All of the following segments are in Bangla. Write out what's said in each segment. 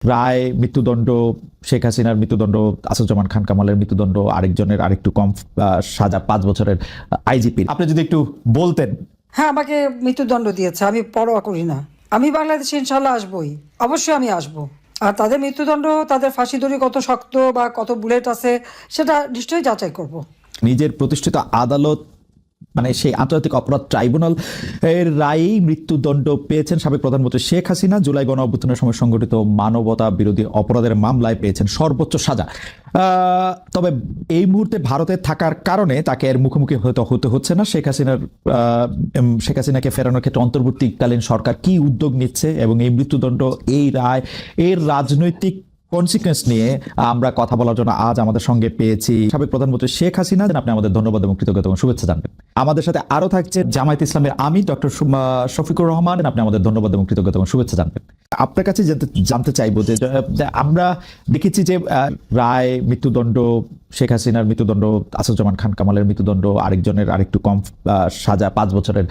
রায়, মৃত্যুদণ্ড, শেখ হাসিনার মৃত্যুদণ্ড, আসাদুজ্জামান খান কামালের মৃত্যুদণ্ড, আরেকজনের আরেকটু কম সাজা 5 বছরের আইজিপি। আপনি যদি একটু বলতেন। হ্যাঁ, আমাকে মৃত্যুদণ্ড দিয়েছে, আমি পরোয়া করি না। আমি বাংলাদেশে ইনশাল্লাহ আসবই, অবশ্যই আমি আসবো। আর তাদের মৃত্যুদণ্ড, তাদের ফাঁসি দড়ি কত শক্ত বা কত বুলেট আছে সেটা নিশ্চয়ই যাচাই করব। নিজের প্রতিষ্ঠিত আদালত মানে সেই আন্তর্জাতিক অপরাধ ট্রাইব্যুনাল এর রায়েই মৃত্যুদণ্ড পেয়েছেন সাবেক প্রধানমন্ত্রী শেখ হাসিনা। জুলাই গণ অভ্যুত্থানের সময় সংঘটিত মানবতা বিরোধী অপরাধের মামলায় পেয়েছেন সর্বোচ্চ সাজা। তবে এই মুহূর্তে ভারতে থাকার কারণে তাকে এর মুখোমুখি হতে হচ্ছে না। শেখ হাসিনাকে ফেরানোর ক্ষেত্রে অন্তর্বর্তীকালীন সরকার কি উদ্যোগ নিচ্ছে এবং এই মৃত্যুদণ্ড, এই রায়, এর রাজনৈতিক কনসিকুয়েন্স নিয়ে আমরা কথা বলার জন্য আজ আমাদের সঙ্গে পেয়েছি সাবেক প্রধানমন্ত্রী শেখ হাসিনা। আপনি আমাদের ধন্যবাদ এবং কৃতজ্ঞতা এবং শুভেচ্ছা জানবেন। আমাদের সাথে আরো থাকছে জামায়াত ইসলামের আমির ডক্টর শফিকুর রহমান। আপনি আমাদের ধন্যবাদ এবং কৃতজ্ঞতা এবং শুভেচ্ছা জানবেন। আপনার কাছে জানতে চাইবো যে আমরা দেখেছি যে রায়, মৃত্যুদণ্ড, শেখ হাসিনার মৃত্যুদণ্ড, আসাদুজ্জামান খান কামালের মৃত্যুদণ্ড, আরেকজনের আরেকটু কম সাজা 5 বছরের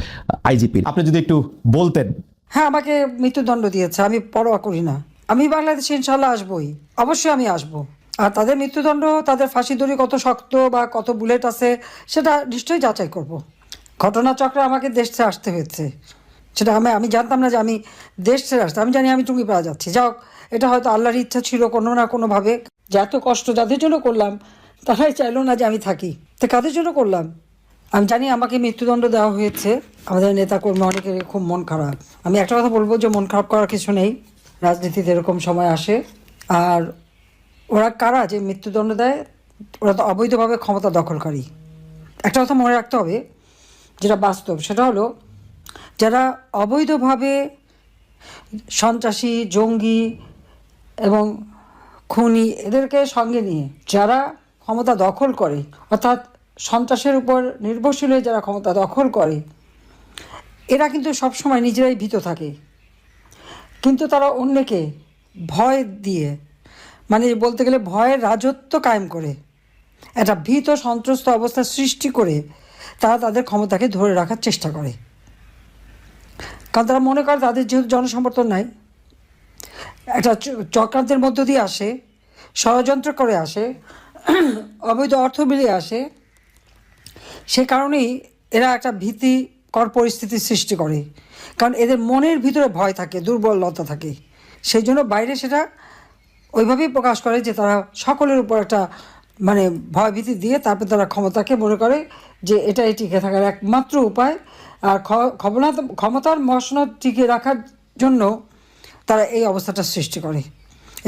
আইজিপি। আপনি যদি একটু বলতেন। হ্যাঁ, আমাকে মৃত্যুদণ্ড দিয়েছে, আমি পরোয়া করি না। আমি বাংলাদেশে ইনশাল্লাহ আসবই, অবশ্যই আমি আসবো। আর তাদের মৃত্যুদণ্ড, তাদের ফাঁসি দড়ি কত শক্ত বা কত বুলেট আছে সেটা নিশ্চয়ই যাচাই করব। ঘটনাচক্রে আমাকে দেশ ছেড়ে আসতে হয়েছে, সেটা আমি জানতাম না যে আমি দেশ ছেড়ে আসতে। আমি জানি আমি টুঙ্গিপাড়া যাচ্ছি। যাও, এটা হয়তো আল্লাহর ইচ্ছা ছিল কোনো না কোনোভাবে, যে এত কষ্ট যাদের জন্য করলাম তারাই চাইলো না যে আমি থাকি। তো কাদের জন্য করলাম? আমি জানি আমাকে মৃত্যুদণ্ড দেওয়া হয়েছে। আমাদের নেতাকর্মী অনেকের খুব মন খারাপ। আমি একটা কথা বলবো যে মন খারাপ করার কিছু নেই, রাজনীতিতে এরকম সময় আসে। আর ওরা কারা যে মৃত্যুদণ্ড দেয়? ওরা তো অবৈধভাবে ক্ষমতা দখলকারী। একটা কথা মনে রাখতে হবে, যেটা বাস্তব, সেটা হলো যারা অবৈধভাবে সন্ত্রাসী, জঙ্গি এবং খুনি এদেরকে সঙ্গে নিয়ে যারা ক্ষমতা দখল করে, অর্থাৎ সন্ত্রাসের উপর নির্ভরশীল হয়ে যারা ক্ষমতা দখল করে, এরা কিন্তু সবসময় নিজেরাই ভীত থাকে। কিন্তু তারা অন্যকে ভয় দিয়ে, মানে বলতে গেলে ভয়ের রাজত্ব কায়েম করে, একটা ভীত সন্ত্রস্ত অবস্থা সৃষ্টি করে তারা তাদের ক্ষমতাকে ধরে রাখার চেষ্টা করে। কারণ তারা মনে করে তাদের যেহেতু জনসমর্থন নাই, একটা চক্রান্তের মধ্য দিয়ে আসে, ষড়যন্ত্র করে আসে, অবৈধ অর্থ মিলিয়ে আসে, সে কারণেই এরা একটা ভীতিকর পরিস্থিতির সৃষ্টি করে। কারণ এদের মনের ভিতরে ভয় থাকে, দুর্বলতা থাকে, সেই জন্য বাইরে সেটা ওইভাবেই প্রকাশ করে যে তারা সকলের উপর একটা মানে ভয়ভীতি দিয়ে তারপর তারা ক্ষমতাকে মনে করে যে এটাই টিকে থাকার একমাত্র উপায়। আর ক্ষমতার মসনদ টিকে রাখার জন্য তারা এই অবস্থাটা সৃষ্টি করে।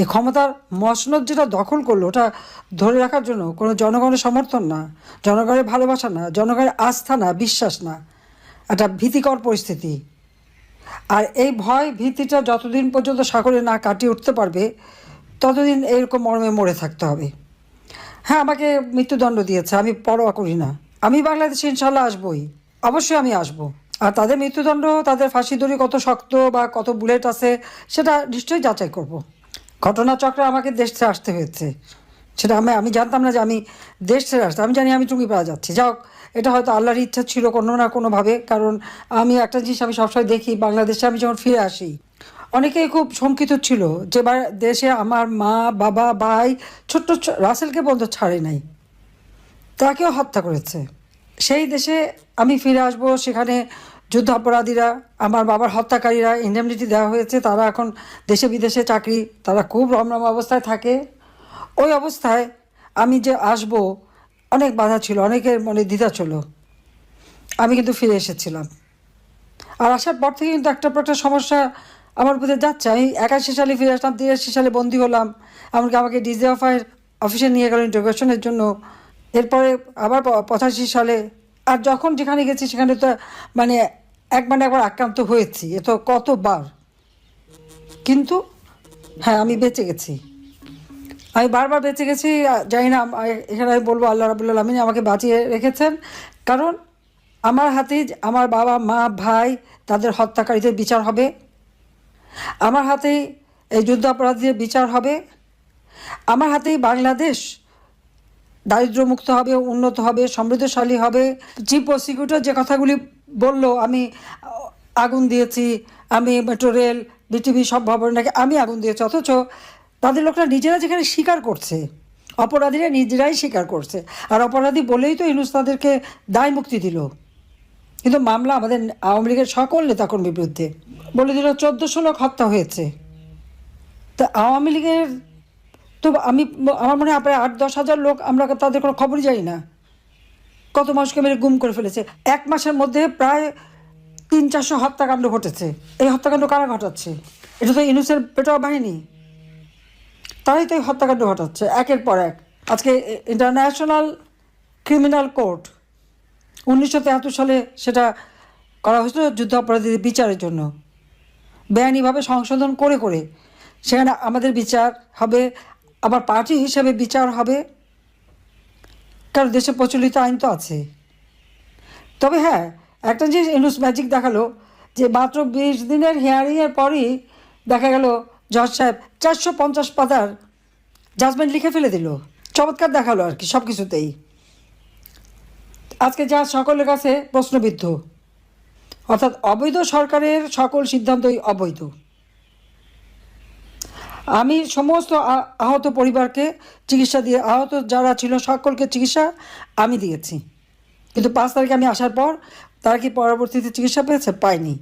এই ক্ষমতার মসনদ যেটা দখল করলো, ওটা ধরে রাখার জন্য কোনো জনগণের সমর্থন না, জনগণের ভালোবাসা না, জনগণের আস্থা না, বিশ্বাস না, একটা ভীতিকর পরিস্থিতি। আর এই ভয় ভীতিটা যতদিন পর্যন্ত সাগরে না কাটিয়ে উঠতে পারবে ততদিন এরকম মর্মে মরে থাকতে হবে। হ্যাঁ, আমাকে মৃত্যুদণ্ড দিয়েছে, আমি পরোয়া করি না। আমি বাংলাদেশে ইনশাল্লাহ আসবই, অবশ্যই আমি আসবো। আর তাদের মৃত্যুদণ্ড, তাদের ফাঁসি দড়ি কত শক্ত বা কত বুলেট আছে সেটা নিশ্চয়ই যাচাই করব। ঘটনাচক্রে আমাকে দেশ ছেড়ে আসতে হয়েছে, সেটা আমি জানতাম না যে আমি দেশ ছেড়ে আসতে। আমি জানি আমি টুঙ্গিপাড়া যাচ্ছি। যাও, এটা হয়তো আল্লাহর ইচ্ছা ছিল কোনো না কোনোভাবে। কারণ আমি একটা জিনিস আমি সবসময় দেখি, বাংলাদেশে আমি যখন ফিরে আসি অনেকেই খুব শঙ্কিত ছিল যে দেশে আমার মা, বাবা, ভাই, ছোট্ট রাসেলকে পর্যন্ত ছাড়ে নাই, তাকেও হত্যা করেছে। সেই দেশে আমি ফিরে আসব, সেখানে যুদ্ধাপরাধীরা, আমার বাবার হত্যাকারীরা ইন্ডেমনিটি দেওয়া হয়েছে, তারা এখন দেশে বিদেশে চাকরি, তারা খুব রমরম অবস্থায় থাকে। ওই অবস্থায় আমি যে আসব, অনেক বাধা ছিল, অনেকের মনে দ্বিধা ছিল। আমি কিন্তু ফিরে এসেছিলাম। আর আসার পর থেকে কিন্তু একটা পর একটা সমস্যা আমার উপরে যাচ্ছে। আমি 81 সালে ফিরে আসলাম, 83 সালে বন্দী হলাম, এমনকি আমাকে ডিজিএফআইয়ের অফিসে নিয়ে গেল ইন্টারোগেশনের জন্য। এরপরে আবার 85 সালে, আর যখন যেখানে গেছি সেখানে তো মানে একবার আক্রান্ত হয়েছি, এ তো কতবার। কিন্তু হ্যাঁ, আমি বেঁচে গেছি, আমি বারবার বেঁচে গেছি। জানি না, এখানে আমি বলবো আল্লাহ রাব্বুল আলামিন আমাকে বাঁচিয়ে রেখেছেন। কারণ আমার হাতেই আমার বাবা, মা, ভাই, তাদের হত্যাকারীদের বিচার হবে। আমার হাতেই এই যুদ্ধাপরাধীদের বিচার হবে। আমার হাতেই বাংলাদেশ দারিদ্র্যমুক্ত হবে, উন্নত হবে, সমৃদ্ধশালী হবে। চিফ প্রসিকিউটর যে কথাগুলি বলল, আমি আগুন দিয়েছি, আমি মেট্রো রেল বিটিভি সব ভবনে নাকি আমি আগুন দিয়েছি, অথচ তাদের লোকরা নিজেরা যেখানে স্বীকার করছে, অপরাধীরা নিজেরাই স্বীকার করছে, আর অপরাধী বলেই তো ইউনূস তাদেরকে দায় মুক্তি দিল। কিন্তু মামলা আমাদের আওয়ামী লীগের সকল নেতাকর্মীর বিরুদ্ধে, বলে দিল 1400 লোক হত্যা হয়েছে। তা আওয়ামী লীগের তো আমার মনে হয় প্রায় 8-10 হাজার লোক, আমরা তাদের কোনো খবরই জানি না, কত মানুষকে মেরে গুম করে ফেলেছে। 1 মাসের মধ্যে প্রায় 300-400 হত্যাকাণ্ড ঘটেছে। এই হত্যাকাণ্ড কারা ঘটাচ্ছে? এটা তো ইউনূসের পেটোয়া বাহিনী, তারাই তো এই হত্যাকাণ্ড ঘটাচ্ছে একের পর এক। আজকে ইন্টারন্যাশনাল ক্রিমিনাল কোর্ট 1973 সালে সেটা করা হয়েছিল যুদ্ধ অপরাধীদের বিচারের জন্য, বেআইনিভাবে সংশোধন করে করে সেখানে আমাদের বিচার হবে, আবার পার্টি হিসেবে বিচার হবে, কারণ দেশে প্রচলিত আইন তো আছে। তবে হ্যাঁ, একটা জিনিস ইউনূস ম্যাজিক দেখালো যে মাত্র 20 দিনের হিয়ারিংয়ের পরই দেখা গেল জজ সাহেব 450 পাতার জাজমেন্ট লিখে ফেলে দিল। চমৎকার দেখালো আর কি সব কিছুতেই। আজকে যা সকলের কাছে প্রশ্নবিদ্ধ, অর্থাৎ অবৈধ সরকারের সকল সিদ্ধান্তই অবৈধ। আমি সমস্ত আহত পরিবারকে চিকিৎসা দিয়ে, আহত যারা ছিল সকলকে চিকিৎসা আমি দিয়েছি, কিন্তু 5 তারিখে আমি আসার পর তারা কি পরবর্তীতে চিকিৎসা পেয়েছে? পায়নি।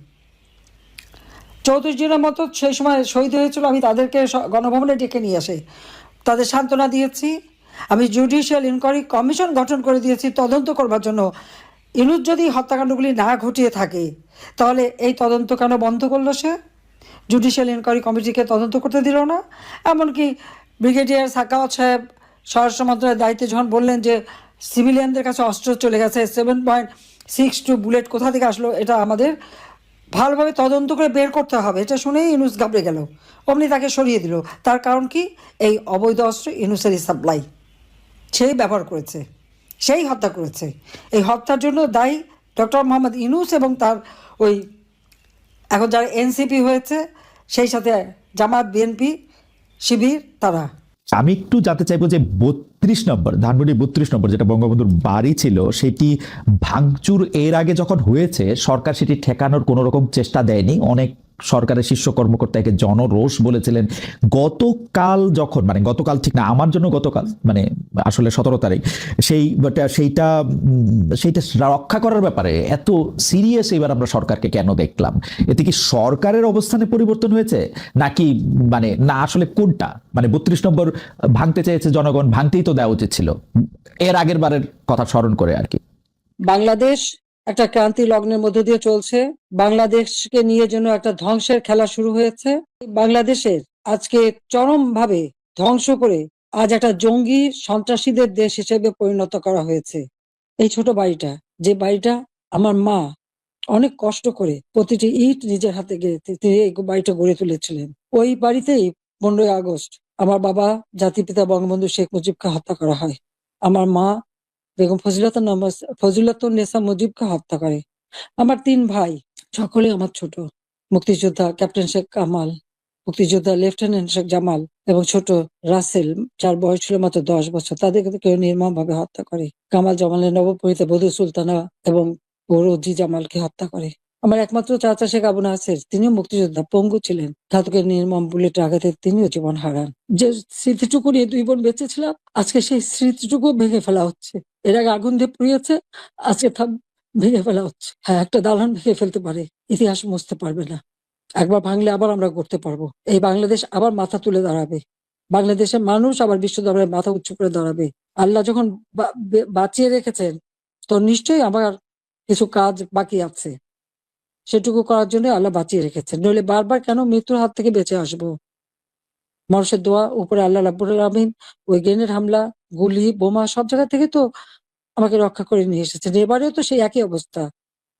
34 জনের মতো সেই সময় শহীদ হয়েছিল, আমি তাদেরকে গণভবনে ডেকে নিয়ে আসে তাদের সান্ত্বনা দিয়েছি। আমি জুডিশিয়াল ইনকোয়ারি কমিশন গঠন করে দিয়েছি তদন্ত করবার জন্য। ইউনূস যদি হত্যাকাণ্ডগুলি না ঘটিয়ে থাকে তাহলে এই তদন্ত কেন বন্ধ করলো সে? জুডিশিয়াল ইনকোয়ারি কমিটিকে তদন্ত করতে দিল না। এমনকি ব্রিগেডিয়ার সাখাওয়াত সাহেব স্বরাষ্ট্র মন্ত্রণালয়ের দায়িত্বে যখন বললেন যে সিভিলিয়ানদের কাছে অস্ত্র চলে গেছে, 7.62 বুলেট কোথা থেকে আসলো, এটা আমাদের ভালোভাবে তদন্ত করে বের করতে হবে, এটা শুনেই ইউনূস ঘাবড়ে গেল, অমনি তাকে সরিয়ে দিল। তার কারণ কি? এই অবৈধ অস্ত্র ইউনূসেরই সাপ্লাই, সেই ব্যবহার করেছে, সেই হত্যা করেছে। এই হত্যার জন্য দায়ী ডক্টর মোহাম্মদ ইউনূস এবং তার ওই এখন যারা এনসিপি হয়েছে, সেই সাথে জামাত, বিএনপি, শিবির, তারা। আমি একটু জানতে চাইবো যে 32 নম্বর ধানমন্ডি 32 নম্বর যেটা বঙ্গবন্ধুর বাড়ি ছিল, সেটি ভাঙচুর এর আগে যখন হয়েছে সরকার সেটি ঠেকানোর কোনো রকম চেষ্টা দেয়নি। অনেক সরকারের শীর্ষ কর্মকর্তাকে জনরোষ বলেছিলেন। গতকাল ঠিক না, আমার জন্য গতকাল মানে আসলে 17 তারিখ, সেইটা রক্ষা করার ব্যাপারে এত সিরিয়াস এবার আমরা সরকারকে কেন দেখলাম? এতে কি সরকারের অবস্থানে পরিবর্তন হয়েছে নাকি না আসলে কোনটা? 32 নম্বর ভাঙতে চেয়েছে জনগণ, ভাঙতেই তো দেওয়া উচিত ছিল এর আগের বারের কথা স্মরণ করে আর কি। বাংলাদেশ একটা ক্রান্তি লগ্নের মধ্য দিয়ে চলছে। বাংলাদেশকে নিয়ে যেন একটা ধ্বংসের খেলা শুরু হয়েছে। বাংলাদেশের আজকে চরমভাবে ধ্বংস করে আজ একটা জঙ্গি সন্ত্রাসীদের দেশ হিসেবে পরিণত করা হয়েছে। এই ছোট বাড়িটা, যে বাড়িটা আমার মা অনেক কষ্ট করে প্রতিটি ইট নিজের হাতে গেড়ে তিনি এই বাড়িটা গড়ে তুলেছিলেন, ওই বাড়িতেই 15ই আগস্ট আমার বাবা জাতিপিতা বঙ্গবন্ধু শেখ মুজিবকে হত্যা করা হয়। আমার মা বেগম ফজিলাতুন্নেসা মুজিবকে হত্যা করে। আমার 3 ভাই, সকলে আমার ছোট। মুক্তিযোদ্ধা ক্যাপ্টেন শেখ কামাল, মুক্তিযোদ্ধা লেফটেন্যান্ট শেখ জামাল এবং ছোট রাসেল, যার বয়স ছিল মাত্র 10 বছর, তাদেরকে কেউ নির্মমভাবে হত্যা করে। কামাল জামালের নবপরিণীতা বধূ সুলতানা এবং রোজি জামালকে হত্যা করে। আমার একমাত্র চাচা শেখ আবু নাসের, তিনিও মুক্তিযোদ্ধা, পঙ্গু ছিলেন, ঘাতকের নির্মম বুলেটের আঘাতে তিনিও জীবন হারান। যে স্মৃতিটুকু নিয়ে 2 বোন বেঁচেছিলাম, আজকে সেই স্মৃতিটুকু ভেঙে ফেলা হচ্ছে। এর আগে আগুন দিয়ে পুড়িয়েছে, আজকে ভেঙে ফেলা হচ্ছে। হ্যাঁ, একটা দালান ভেঙে ফেলতে পারে, ইতিহাস মুছতে পারবে না। একবার ভাঙলে আবার আমরা করতে পারবো। এই বাংলাদেশ আবার মাথা তুলে দাঁড়াবে, বাংলাদেশের মানুষ আবার বিশ্ব দরবারে মাথা উঁচু করে দাঁড়াবে। আল্লাহ যখন বাঁচিয়ে রেখেছেন, তো নিশ্চয়ই আমার কিছু কাজ বাকি আছে, সেটুকু করার জন্য আল্লাহ বাঁচিয়ে রেখেছেন। নইলে বারবার কেন মৃত্যুর হাত থেকে বেঁচে আসবো? মানুষের দোয়া, উপরে আল্লাহ রাব্বুল আলামিন ওই গ্রেনেড হামলা, গুলি, বোমা সব জায়গা থেকে তো আমাকে রক্ষা করে নিয়ে এসেছেন। এবারেও তো সেই একই অবস্থা।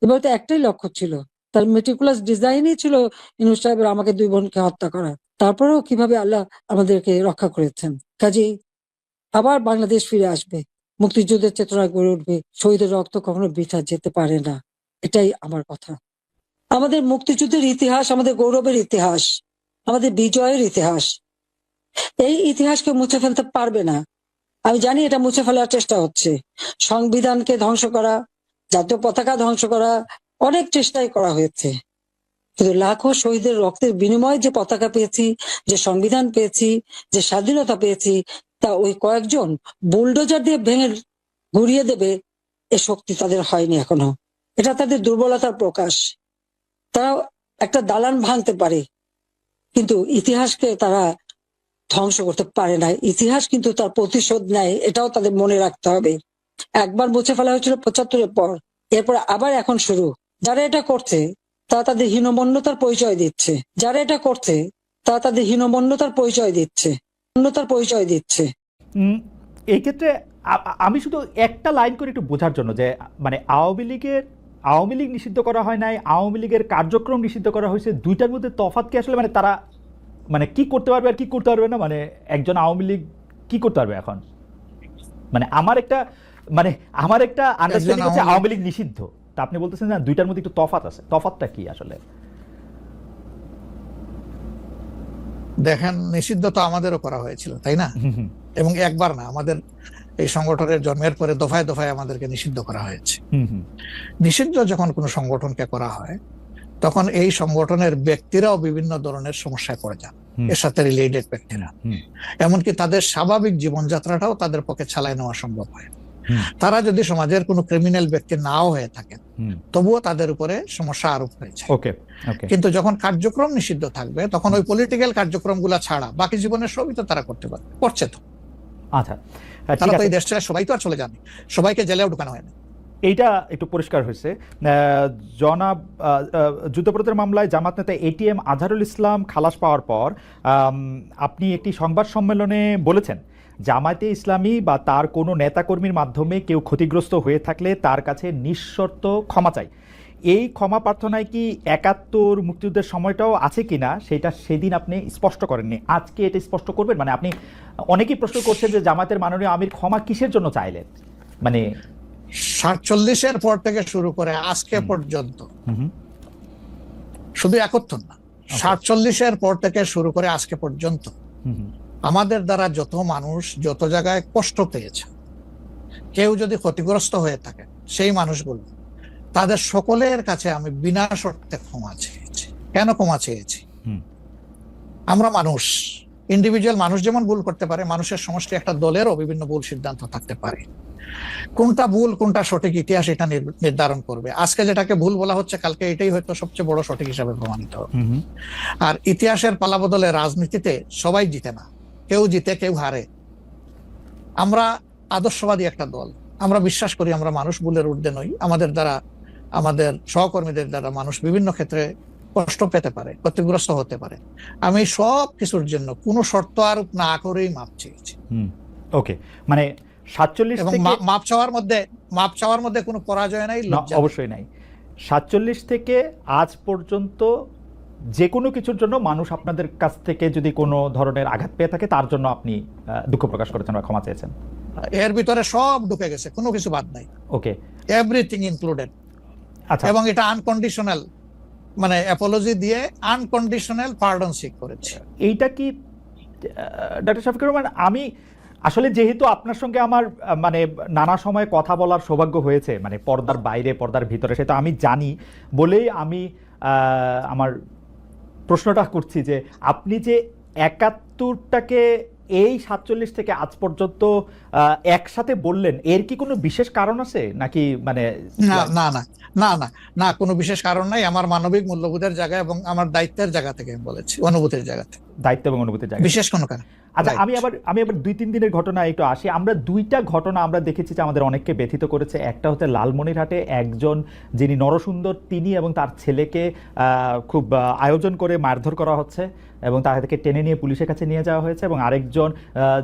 এবারে তো একটাই লক্ষ্য ছিল, তার মেটিকুলাস ডিজাইনই ছিল ইউনূস সাহেবের আমাকে 2 বোনকে হত্যা করা। তারপরেও কিভাবে আল্লাহ আমাদেরকে রক্ষা করেছেন। কাজেই আবার বাংলাদেশ ফিরে আসবে, মুক্তিযুদ্ধের চেতনা গড়ে উঠবে, শহীদের রক্ত কখনো বৃথা যেতে পারে না, এটাই আমার কথা। আমাদের মুক্তিযুদ্ধের ইতিহাস আমাদের গৌরবের ইতিহাস, আমাদের বিজয়ের ইতিহাস। এই ইতিহাসকে মুছে ফেলতে পারবে না। আমি জানি এটা মুছে ফেলার চেষ্টা হচ্ছে, সংবিধানকে ধ্বংস করা, জাতীয় পতাকা ধ্বংস করা, অনেক চেষ্টাই করা হয়েছে। কিন্তু লাখো শহীদের রক্তের বিনিময়ে যে পতাকা পেয়েছি, যে সংবিধান পেয়েছি, যে স্বাধীনতা পেয়েছি, তা ওই কয়েকজন বুলডোজার দিয়ে ভেঙে গুড়িয়ে দেবে এ শক্তি তাদের হয়নি এখনো। এটা তাদের দুর্বলতার প্রকাশ। তারা একটা দালান ভাঙতে পারে, কিন্তু ইতিহাসকে তারা ধ্বংস করতে পারে না। ইতিহাস কিন্তু তার প্রতিশোধ নেয়, এটাও তাদের মনে রাখতে হবে। একবার মুছে ফেলা হয়েছিল 75-এর পর, এরপর আবার এখন শুরু। যারা এটা করছে তারা তাদের হীনমন্যতার পরিচয় দিচ্ছে। যারা এটা করছে তারা তাদের হীনমন্যতার পরিচয় দিচ্ছে, পরিচয় দিচ্ছে। এই ক্ষেত্রে আমি শুধু একটা লাইন করে একটু বোঝার জন্য, যে মানে আওয়ামী লীগ নিষিদ্ধ করা হয় নাই, আওয়ামী লীগের কার্যক্রম নিষিদ্ধ করা হয়েছে, দুইটার মধ্যে তফাৎ কি আসলে? মানে তারা মানে কি করতে পারবে আর কি করতে পারবে না, মানে একজন আওয়ামী লীগ কি করতে পারবে এখন? মানে আমার একটা আন্ডারস্ট্যান্ডিং হচ্ছে আওয়ামী লীগ নিষিদ্ধ, তা আপনি বলতেছেন না দুইটার মধ্যে একটু তফাৎ আছে। তফাৎটা কি আসলে? দেখেন, নিষিদ্ধ তো আমাদেরও করা হয়েছিল, তাই না? এবং একবার না, আমাদের এই সংগঠনের জন্মের পরে দফায় দফায় আমাদেরকে নিষিদ্ধ করা হয়েছে। নিষিদ্ধ যখন কোনো সংগঠনকে করা হয়, তখন এই সংগঠনের ব্যক্তিরাও বিভিন্ন ধরনের সমস্যায় পড়ে যান, এর সাথে রিলেটেড ব্যক্তিরা। এমনকি তাদের স্বাভাবিক জীবনযাত্রাটাও তাদের পক্ষে চালায় নেওয়া সম্ভব হয়। তারা যদি সমাজের কোনো ক্রিমিনাল ব্যক্তি নাও হয়ে থাকেন, তবুও তাদের উপরে সমস্যা আরোপ হয়েছে। কিন্তু যখন কার্যক্রম নিষিদ্ধ থাকবে, তখন ওই পলিটিক্যাল কার্যক্রমগুলা ছাড়া বাকি জীবনের সবই তো তারা করতে পারবে, করছে তো। আচ্ছা, তারা তো এই দেশ ছেড়ে সবাই তো আর চলে যায়নি, সবাইকে জেলেও ঢুকানো হয় না। এইটা একটু পরিষ্কার হয়েছে। জনাব যুদ্ধাপরাধের মামলায় জামাত নেতা এটিএম আজহারুল ইসলাম খালাস পাওয়ার পর আপনি একটি সংবাদ সম্মেলনে বলেছেন, জামায়াতে ইসলামী বা তার কোনো নেতাকর্মীর মাধ্যমে কেউ ক্ষতিগ্রস্ত হয়ে থাকলে তার কাছে নিঃশর্ত ক্ষমা চাই। এই ক্ষমা প্রার্থনায় কি ৭১ মুক্তিযুদ্ধের সময়টাও আছে কিনা সেটা সেদিন আপনি স্পষ্ট করেননি, আজকে এটা স্পষ্ট করবেন? মানে আপনি অনেকেই প্রশ্ন করছেন যে জামায়াতের মাননীয় আমির ক্ষমা কিসের জন্য চাইলেন? মানে ৪৭-এর পর থেকে শুরু করে আজকে পর্যন্ত, শুধু ৭১ না, ৪৭-এর পর থেকে শুরু করে আজকে পর্যন্ত আমাদের দ্বারা যত মানুষ যত জায়গায় কষ্ট পেয়েছে, কেউ যদি ক্ষতিগ্রস্ত হয়ে থাকে, সেই মানুষগুলো তাদের সকলের কাছে আমি বিনা শর্তে ক্ষমা চেয়েছি। কেন ক্ষমা চেয়েছি? আমরা মানুষ, ইন্ডিভিজুয়াল মানুষ যেমন ভুল করতে পারে, মানুষের সমষ্টি একটা দলেরও বিভিন্ন ভুল সিদ্ধান্ত থাকতে পারে। কোনটা ভুল কোনটা সঠিক ইতিহাস এটা নির্ধারণ করবে। আজকে যেটাকে ভুল বলা হচ্ছে, কালকে এটাই হয়তো সবচেয়ে বড় সঠিক হিসাবে প্রমাণিত হবে। আর ইতিহাসের পালাবদলে রাজনীতিতে সবাই জিতে না, কেউ জিতে কেউ হারে। আমরা আদর্শবাদী একটা দল, আমরা বিশ্বাস করি আমরা মানুষ, ভুলের ঊর্ধ্বে নই। আমাদের দ্বারা, আমাদের সহকর্মীদের দ্বারা মানুষ বিভিন্ন ক্ষেত্রে কষ্ট পেতে পারে, ক্ষতিগ্রস্ত হতে পারে। আমি সব কিছুর জন্য কোনো শর্ত আরোপ না করেই মাপ চেয়েছি। ওকে, মানে ৪৭ এবং মাপ চাওয়ার মধ্যে কোনো পরাজয় নাই, অবশ্যই নাই। ৪৭ থেকে আজ পর্যন্ত যে কোনো কিছুর জন্য মানুষ আপনাদের কাছ থেকে যদি কোনো ধরনের আঘাত পেয়ে থাকে, তার জন্য আপনি দুঃখ প্রকাশ করেছেন বা ক্ষমা চেয়েছেন। এর ভিতরে সব ঢুকে গেছে, কোনো কিছু বাদ নাই। ওকে, এভরিথিং ইনক্লুডেড। আচ্ছা, এবং এটা আনকন্ডিশনাল, মানে অ্যাপোলজি দিয়ে আনকন্ডিশনাল পার্ডন সিক করেছে। এইটা কি ডক্টর শফিকুর রহমান, আমি আসলে যেহেতু আপনার সঙ্গে আমার মানে নানা সময় কথা বলার সৌভাগ্য হয়েছে, মানে পর্দার বাইরে পর্দার ভিতরে, সেটা আমি জানি বলেই আমি আমার প্রশ্নটা করছি যে আপনি যে ৭১টাকে এই ৪৭ থেকে আজ পর্যন্ত একসাথে বললেন, এর কি কোনো বিশেষ কারণ আছে নাকি? মানে না না না না না না, কোনো বিশেষ কারণ নাই। আমার মানবিক মূল্যবোধের জায়গা এবং আমার দায়িত্বের জায়গা থেকে বলেছি, অনুভূতির জায়গা থেকে। দায়িত্ব এবং অনুভূতির জায়গা, বিশেষ কোনো কারণ। আচ্ছা, আমি আবার ২-৩ দিনের ঘটনা একটু আসি। আমরা দুইটা ঘটনা আমরা দেখেছি যে আমাদের অনেককে ব্যথিত করেছে। একটা হচ্ছে লালমনিরহাটে একজন যিনি নরসুন্দর, তিনি এবং তার ছেলেকে খুব আয়োজন করে মারধর করা হচ্ছে এবং তাদেরকে টেনে নিয়ে পুলিশের কাছে নিয়ে যাওয়া হয়েছে। এবং আরেকজন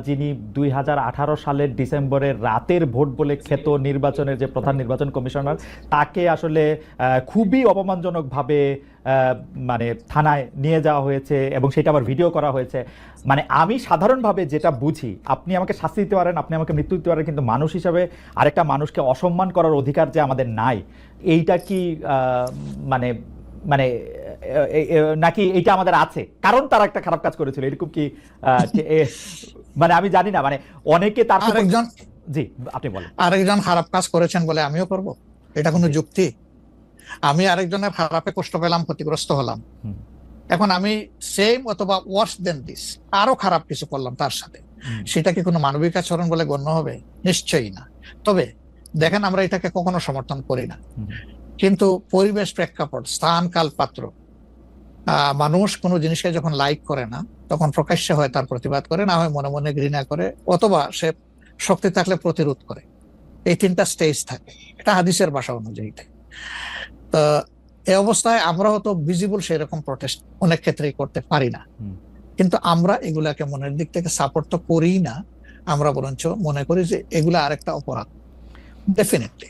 যিনি ২০১৮ সালের ডিসেম্বরের রাতের ভোট বলে খ্যাত নির্বাচনের যে প্রধান নির্বাচন কমিশনার, তাকে আসলে খুবই অপমানজনকভাবে মানে থানায় নিয়ে যাওয়া হয়েছে এবং সেটা আবার ভিডিও করা হয়েছে। মানে আমি সাধারণভাবে যেটা বুঝি, আপনি আমাকে শাস্তি দিতে পারেন, আপনি আমাকে মৃত্যু দিতে পারেন, কিন্তু মানুষ হিসাবে আরেকটা মানুষকে অসম্মান করার অধিকার যে আমাদের নাই, এইটা কি মানে মানে নাকি এইটা আমাদের আছে কারণ তারা একটা খারাপ কাজ করেছিল, এরকম কি? মানে আমি জানি না, মানে অনেকে তার আরেকজন, জি আপনি বলেন, আরেকজন খারাপ কাজ করেছেন বলে আমিও করব, এটা কোনো যুক্তি? আমি আরেকজনের খারাপে কষ্ট পেলাম, ক্ষতিগ্রস্ত হলাম, এখন আমি সেম অথবা ওয়ার্স দেন দিস আরো খারাপ কিছু করলাম তার সাথে, সেটা কি কোনো মানবিক আচরণ বলে গণ্য হবে? নিশ্চয়ই না। তবে দেখেন, আমরা এটাকে কখনো সমর্থন করি না, কিন্তু পরিবেশ, প্রেক্ষাপট, স্থান, কাল, পাত্র, মানুষ কোনো জিনিসকে যখন লাইক করে না তখন প্রকাশ্যে হয় তার প্রতিবাদ করে, না হয় মনে মনে ঘৃণা করে, অথবা সে শক্তি থাকলে প্রতিরোধ করে। এই তিনটা স্টেজ থাকে, এটা হাদিসের ভাষা অনুযায়ী। তো এই অবস্থায় আমরা হয়তো ভিজিবল সেরকম প্রটেস্ট অনেক ক্ষেত্রেই করতে পারি না, কিন্তু আমরা এগুলাকে মনের দিক থেকে সাপোর্ট তো করি না, আমরা বরঞ্চ মনে করি যে এগুলা আরেকটা অপরাধ। ডেফিনেটলি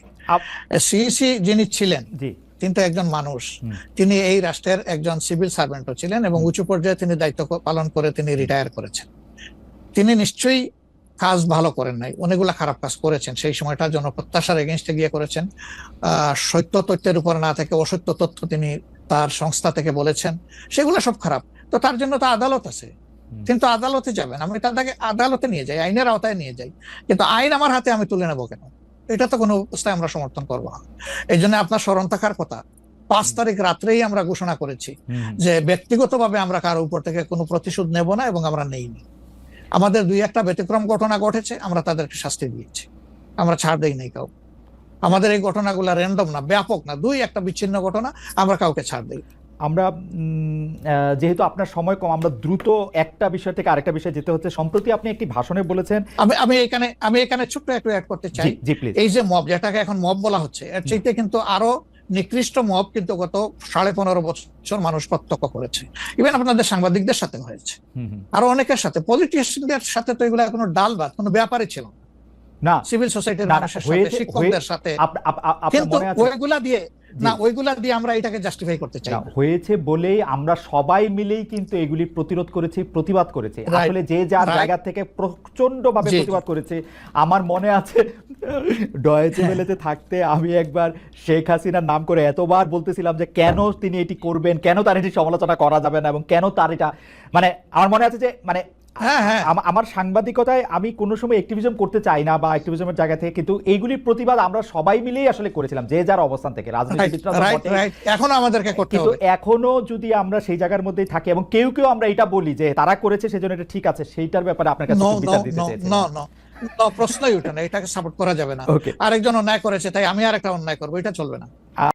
সিইসি যিনি ছিলেন তিনি তো একজন মানুষ, তিনি এই রাষ্ট্রের একজন সিভিল সার্ভেন্টও ছিলেন এবং উঁচু পর্যায়ে তিনি দায়িত্ব পালন করে তিনি রিটায়ার করেছেন। তিনি নিশ্চয়ই কাজ ভালো করেন নাই, অনেকগুলা খারাপ কাজ করেছেন। সেই সময়টা জনপ্রত্যাশার এগেইনস্টে গিয়ে করেছেন, সত্য তথ্যের উপর না থেকে অসত্য তথ্য তিনি তার সংস্থা থেকে বলেছেন, সেগুলো সব খারাপ। তো তার জন্য তো আদালত আছে, কিন্তু আদালতে যাবেন, আমি তাকে আদালতে নিয়ে যাই, আইনের আওতায় নিয়ে যাই, কিন্তু আইন আমার হাতে আমি তুলে নেবো কেন? এটা তো কোনো অবস্থায় আমরা সমর্থন করবো না। এই জন্য আপনার স্মরণ থাকার কথা, 5 তারিখ রাত্রেই আমরা ঘোষণা করেছি যে ব্যক্তিগতভাবে আমরা কারো উপর থেকে কোনো প্রতিশোধ নেব না, এবং আমরা নেইনি। আমাদের 2-1টা ব্যতিক্রম ঘটনা ঘটেছে, আমরা তাদেরকে শাস্তি দিয়েছি, আমরা ছাড় দেই নাই কাউ। আমাদের এই ঘটনাগুলো র্যান্ডম না, ব্যাপক না, 2-1টা বিচ্ছিন্ন ঘটনা, আমরা কাউকে ছাড় দেই। আমরা যেহেতু আপনার সময় কম, আমরা দ্রুত একটা বিষয় থেকে আরেকটা বিষয় যেতে হচ্ছে। সম্প্রতি আপনি একটি ভাষণে বলেছেন, আমি এখানে ছোট্ট একটু অ্যাড করতে চাই। এই যে মব, যেটাকে এখন মব বলা হচ্ছে, এর চাইতে কিন্তু আরো নিকৃষ্ট মব কিন্তু গত 15.5 বছর মানুষ প্রত্যক্ষ করেছে। ইভেন আপনাদের সাংবাদিকদের সাথে হয়েছে, আরো অনেকের সাথে, পলিটিশিয়ানদের সাথে তো এগুলো কোনো ডাল ভাত, কোনো ব্যাপারই ছিল না, সিভিল সোসাইটির মানুষের সাথে, শিক্ষকদের সাথে। কিন্তু ওইগুলা দিয়ে আমরা এটাকে জাস্টিফাই করতে চাই হয়েছে বলেই আমরা সবাই মিলেই কিন্তু এগুলি প্রতিরোধ করেছি, প্রতিবাদ করেছি। আসলে যে যার জায়গা থেকে প্রচন্ড ভাবে প্রতিবাদ করেছে। আমার মনে আছে ডয়েচে ওয়েলেতে থাকতে আমি একবার শেখ হাসিনার নাম করে এতবার বলতেছিলাম যে কেন তিনি এটি করবেন, কেন তার এটি সমালোচনা করা যাবে না, এবং কেন তার এটা, মানে আমার মনে আছে যে মানে আমার সাংবাদিকতায় আমি কোনো সময় অ্যাক্টিভিজম করতে চাই না বা অ্যাক্টিভিজমের জায়গা থেকে, কিন্তু এইগুলির প্রতিবাদ আমরা সবাই মিলেই আসলে করেছিলাম, যে যার অবস্থান থেকে। এখনো আমাদেরকে করতে হবে, এখনো যদি আমরা সেই জায়গার মধ্যেই থাকি এবং কেউ কেউ আমরা এটা বলি যে তারা করেছে সেজন্য এটা ঠিক আছে, সেইটার ব্যাপারে আপনার কাছে বিচার দিতে চাইছি। প্রশ্নই ওঠে না, এটাকে সাপোর্ট করা যাবে না। আরেকজন অন্যায় করেছে তাই আমি আরেকটা অন্যায় করবো, এটা চলবে না।